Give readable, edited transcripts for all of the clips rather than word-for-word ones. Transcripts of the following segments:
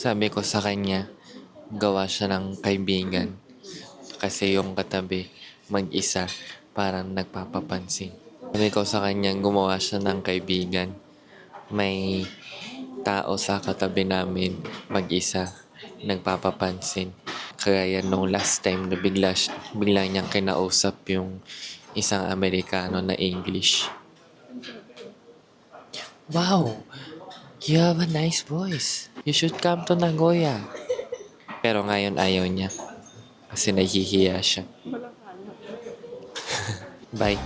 Sabi ko sa kanya, gawa siya ng kaibigan. Kasi yung katabi, mag-isa, parang nagpapapansin. Sabi ko sa kanya, gumawa siya ng kaibigan. May tao sa katabi namin, mag-isa, nagpapapansin. Kaya nung last time na bigla niyang kinausap yung isang Amerikano na English. Wow! You have a nice voice. You should come to Nagoya. Pero ngayon ayaw niya. Kasi nahihiya siya. Bye.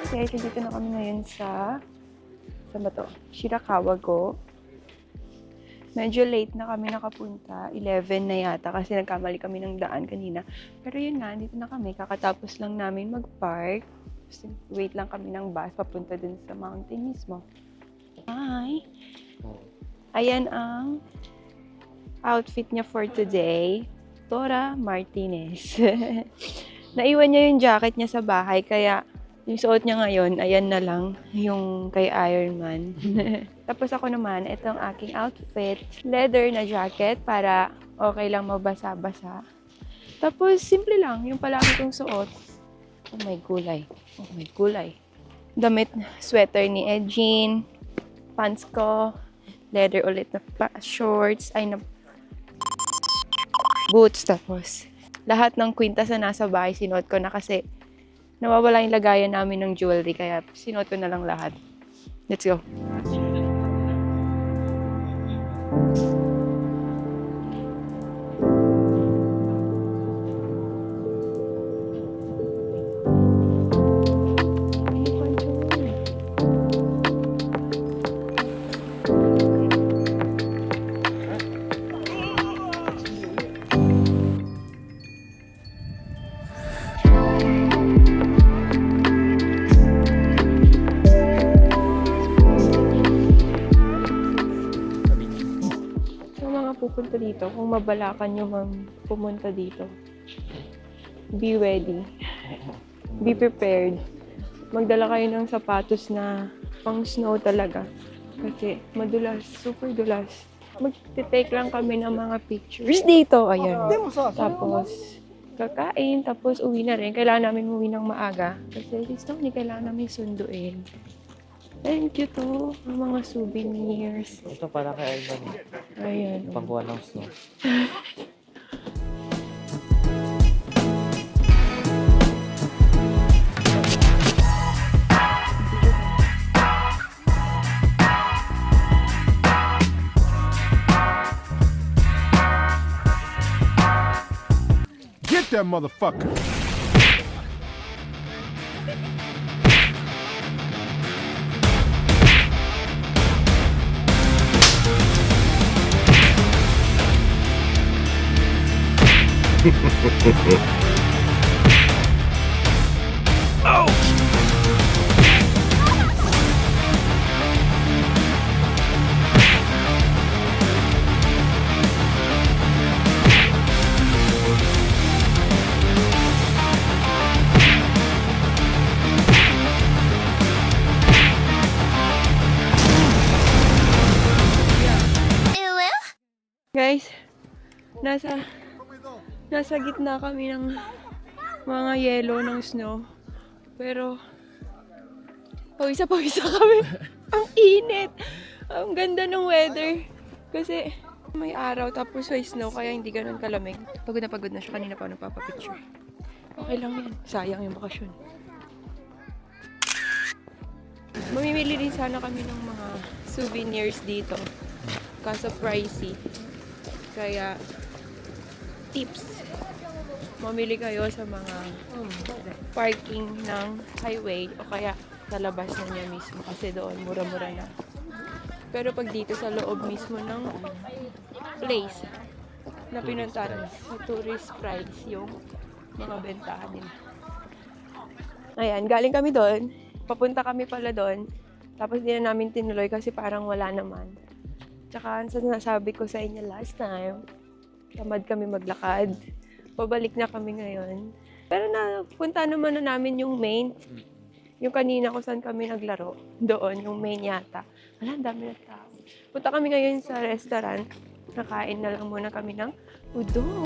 Okay, so dito na kami ngayon saan ba to? Shirakawa-go. Medyo late na kami nakapunta. 11 na yata kasi nagkamali kami ng daan kanina. Pero yun na, dito na kami. Kakatapos lang namin mag-park. Wait lang kami ng bus papunta dun sa mountain mismo. Hi! Ayan ang outfit niya for today. Tora Martinez. Naiwan niya yung jacket niya sa bahay kaya yung suot niya ngayon, ayan na lang, yung kay Iron Man. Tapos ako naman, itong aking outfit, leather na jacket para okay lang mabasa-basa. Tapos, simple lang, yung palagi kong suot. Oh my gulay. Oh my gulay. Damit, sweater ni Edjin, pants ko, leather ulit na shorts, na boots. Tapos, lahat ng kwintas na nasa bahay, sinuot ko na kasi nawawala yung lagayan namin ng jewelry, kaya sinuot ko na lang lahat. Let's go. Pupunta dito, kung mabalakan nyo pumunta dito, be ready, be prepared, magdala kayo ng sapatos na pang snow talaga kasi madulas, super dulas. Mag-take lang kami ng mga pictures dito, ayan, tapos kakain, tapos uwi na rin. Kailangan namin uwi ng maaga kasi this time kailangan namin sunduin. Thank you to ang mga souvenirs. Ito para kay Ivan. Ayan. Pangkuha ng snow. Get that motherfucker! Guys, nasa gitna kami ng mga yelo ng snow. Pero pawisa kami. Ang init. Ang ganda ng weather. Kasi may araw tapos may snow kaya hindi ganun kalamig. Pagod na siya. Kanina pa nagpapapicture. Okay lang yan. Sayang yung bakasyon. Mamimili din sana kami ng mga souvenirs dito. Kaso pricey. Kaya tips. Mamili kayo sa mga parking ng highway o kaya sa labas na niya mismo kasi doon mura-mura na. Pero pag dito sa loob mismo ng place na pinuntahan, sa tourist price yung mga bentahan nila. Ayan, galing kami doon. Papunta kami pala doon. Tapos di na namin tinuloy kasi parang wala naman. Tsaka sa sinasabi ko sa inyo last time, tamad kami maglakad. Pabalik na kami ngayon. Pero napunta naman na namin yung main. Yung kanina kung saan kami naglaro. Doon, yung main yata. Wala, ang dami na tao. Punta kami ngayon sa restaurant. Nakain na lang muna kami ng udon.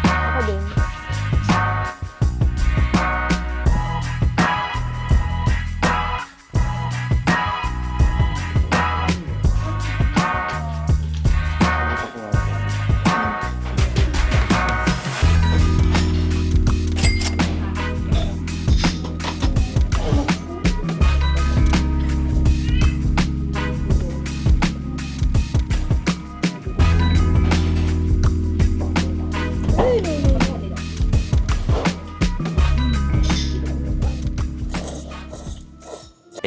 Ako din.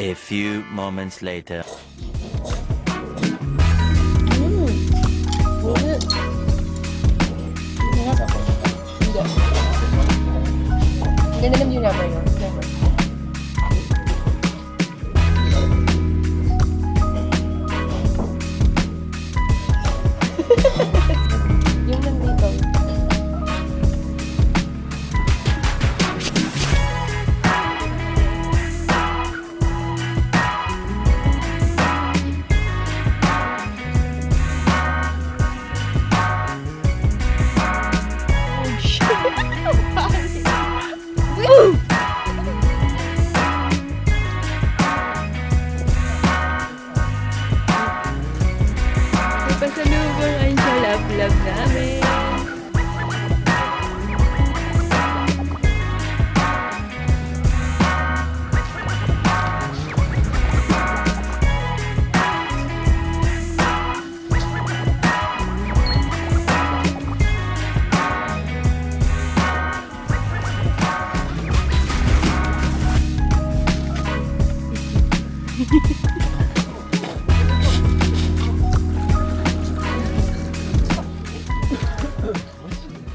A few moments later. Ganda naman yung number yun. Never. Yung nandito. Oh, shit. Woo! May pasalubong ang love namin.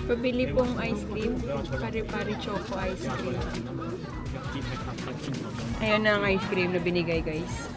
Pabili pong ice cream. Pare-pare choco ice cream. Ayan na ang ice cream na binigay, guys.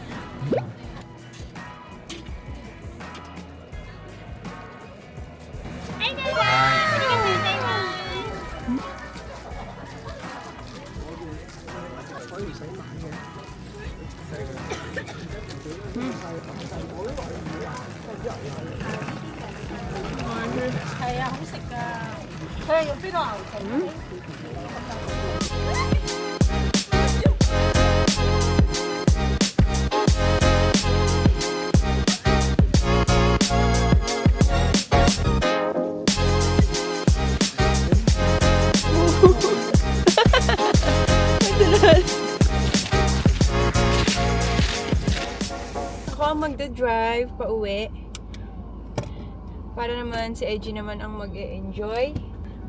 Ako ang magda-drive pa uwi. Para naman si Edgy naman ang mag-e-enjoy.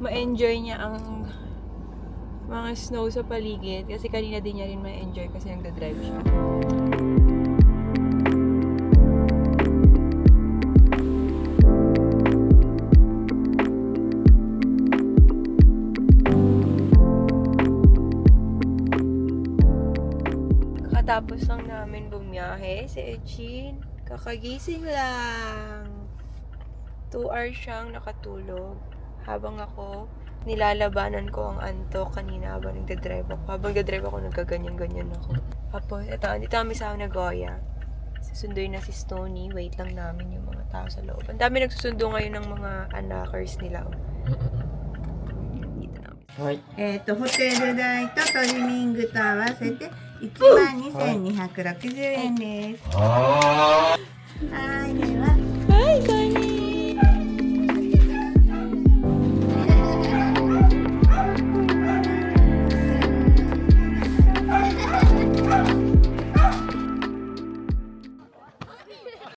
Ma-enjoy niya ang mga snow sa paligid. Kasi kanina din niya rin ma-enjoy kasi nagda-drive siya. Kakatapos lang namin bumiyahe si Edgy. Kakagising lang. 2 hours siyang nakatulog. Habang ako, nilalabanan ko ang antok kanina habang nagdadrive ako. Habang nagdadrive ako, nagkaganyan-ganyan ako. Tapos, dito kami sa Nagoya. Susunduin na si Stony. Wait lang namin yung mga tao sa loob. Ang dami nagsusundo ngayon ng mga anakers nila. Dito namin. ホテル代とトリミングと合わせて12,260円です。はい、では。